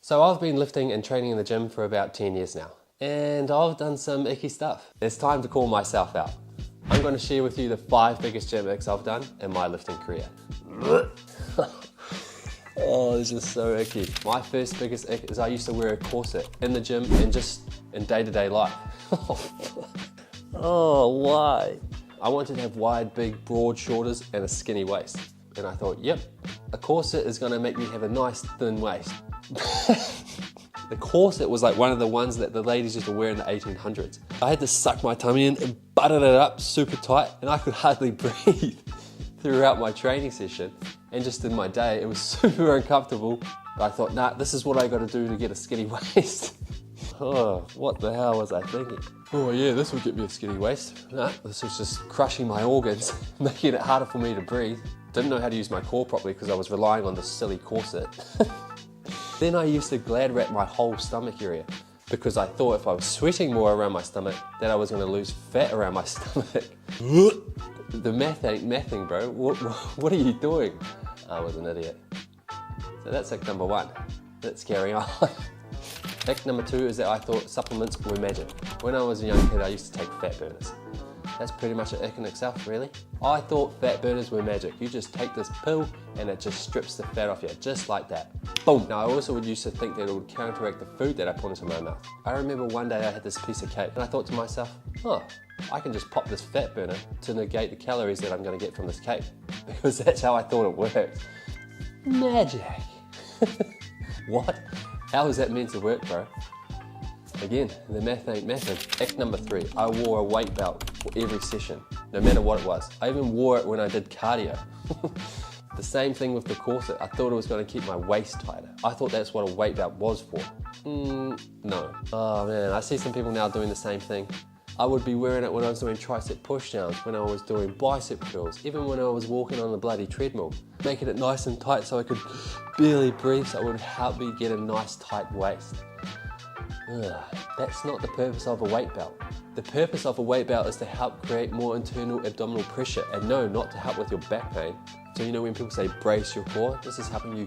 So I've been lifting and training in the gym for about 10 years now, and I've done some icky stuff. It's time to call myself out. I'm going to share with you the 5 biggest gym icks I've done in my lifting career. Oh, this is so icky. My first biggest ick is I used to wear a corset in the gym and just in day-to-day life. Oh, why? I wanted to have wide, big, broad shoulders and a skinny waist. And I thought, yep, a corset is going to make me have a nice, thin waist. The corset was like one of the ones that the ladies used to wear in the 1800s. I had to suck my tummy in and button it up super tight, and I could hardly breathe throughout my training session. And just in my day, it was super uncomfortable. But I thought, nah, this is what I got to do to get a skinny waist. Oh, what the hell was I thinking? Oh yeah, this would get me a skinny waist. Nah, this was just crushing my organs, making it harder for me to breathe. Didn't know how to use my core properly because I was relying on this silly corset. Then I used to glad wrap my whole stomach area because I thought if I was sweating more around my stomach, that I was going to lose fat around my stomach. The math ain't mathing, bro. What are you doing? I was an idiot. So that's ick number 1. Let's carry on. Ick number 2 is that I thought supplements were magic. When I was a young kid, I used to take fat burners. That's pretty much an ick in itself, really. I thought fat burners were magic. You just take this pill and it just strips the fat off you, just like that. Boom! Now I also used to think that it would counteract the food that I put into my mouth. I remember one day I had this piece of cake and I thought to myself, oh, I can just pop this fat burner to negate the calories that I'm going to get from this cake. Because that's how I thought it worked. Magic! What? How is that meant to work, bro? Again, the math ain't mathing. Ick number 3, I wore a weight belt for every session, no matter what it was. I even wore it when I did cardio. The same thing with the corset. I thought it was going to keep my waist tighter. I thought that's what a weight belt was for. No. Oh man, I see some people now doing the same thing. I would be wearing it when I was doing tricep push downs, when I was doing bicep curls, even when I was walking on the bloody treadmill. Making it nice and tight so I could barely breathe, so it would help me get a nice tight waist. That's not the purpose of a weight belt. The purpose of a weight belt is to help create more internal abdominal pressure, and no, not to help with your back pain. So you know when people say brace your core, this is helping you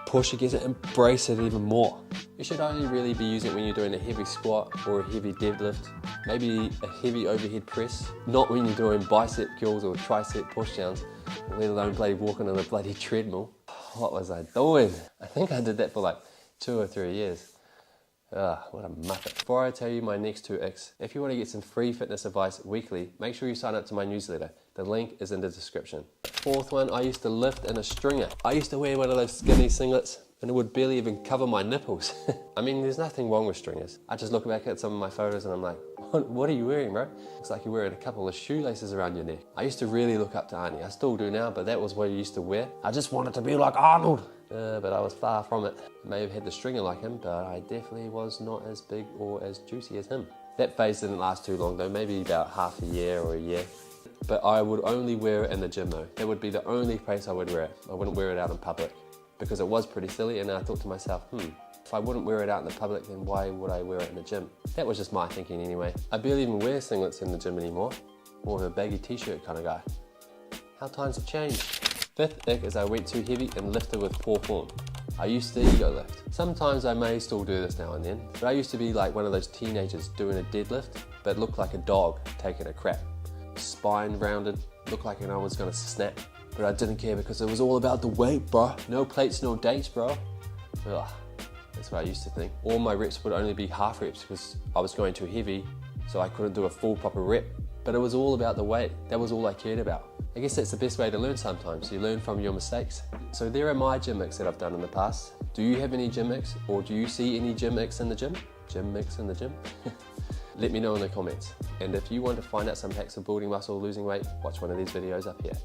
push against it and brace it even more. You should only really be using it when you're doing a heavy squat or a heavy deadlift, maybe a heavy overhead press, not when you're doing bicep curls or tricep push downs, let alone bloody walking on a bloody treadmill. What was I doing? I think I did that for like 2 or 3 years. What a muppet. Before I tell you my next 2 icks, if you want to get some free fitness advice weekly, make sure you sign up to my newsletter. The link is in the description. 4th one, I used to lift in a stringer. I used to wear one of those skinny singlets and it would barely even cover my nipples. I mean, there's nothing wrong with stringers. I just look back at some of my photos and I'm like, what are you wearing, bro? Looks like you're wearing a couple of shoelaces around your neck. I used to really look up to Arnie. I still do now, but that was what I used to wear. I just wanted to be like Arnold. But I was far from it. I may have had the stringer like him, but I definitely was not as big or as juicy as him. That phase didn't last too long though, maybe about half a year or a year. But I would only wear it in the gym though. That would be the only place I would wear it. I wouldn't wear it out in public because it was pretty silly, and I thought to myself, if I wouldn't wear it out in the public, then why would I wear it in the gym? That was just my thinking anyway. I barely even wear singlets in the gym anymore. More of a baggy t-shirt kind of guy. How times have changed. 5th ick is I went too heavy and lifted with poor form. I used to ego lift. Sometimes I may still do this now and then, but I used to be like one of those teenagers doing a deadlift, but looked like a dog taking a crap. Spine rounded, looked like I was gonna snap. But I didn't care because it was all about the weight, bro. No plates, no dates, bro. Ugh, that's what I used to think. All my reps would only be half reps because I was going too heavy, so I couldn't do a full proper rep. But it was all about the weight. That was all I cared about. I guess that's the best way to learn sometimes. You learn from your mistakes. So there are my gym icks that I've done in the past. Do you have any gym icks, or do you see any gym icks in the gym? Gym icks in the gym? Let me know in the comments. And if you want to find out some hacks for building muscle or losing weight, watch one of these videos up here.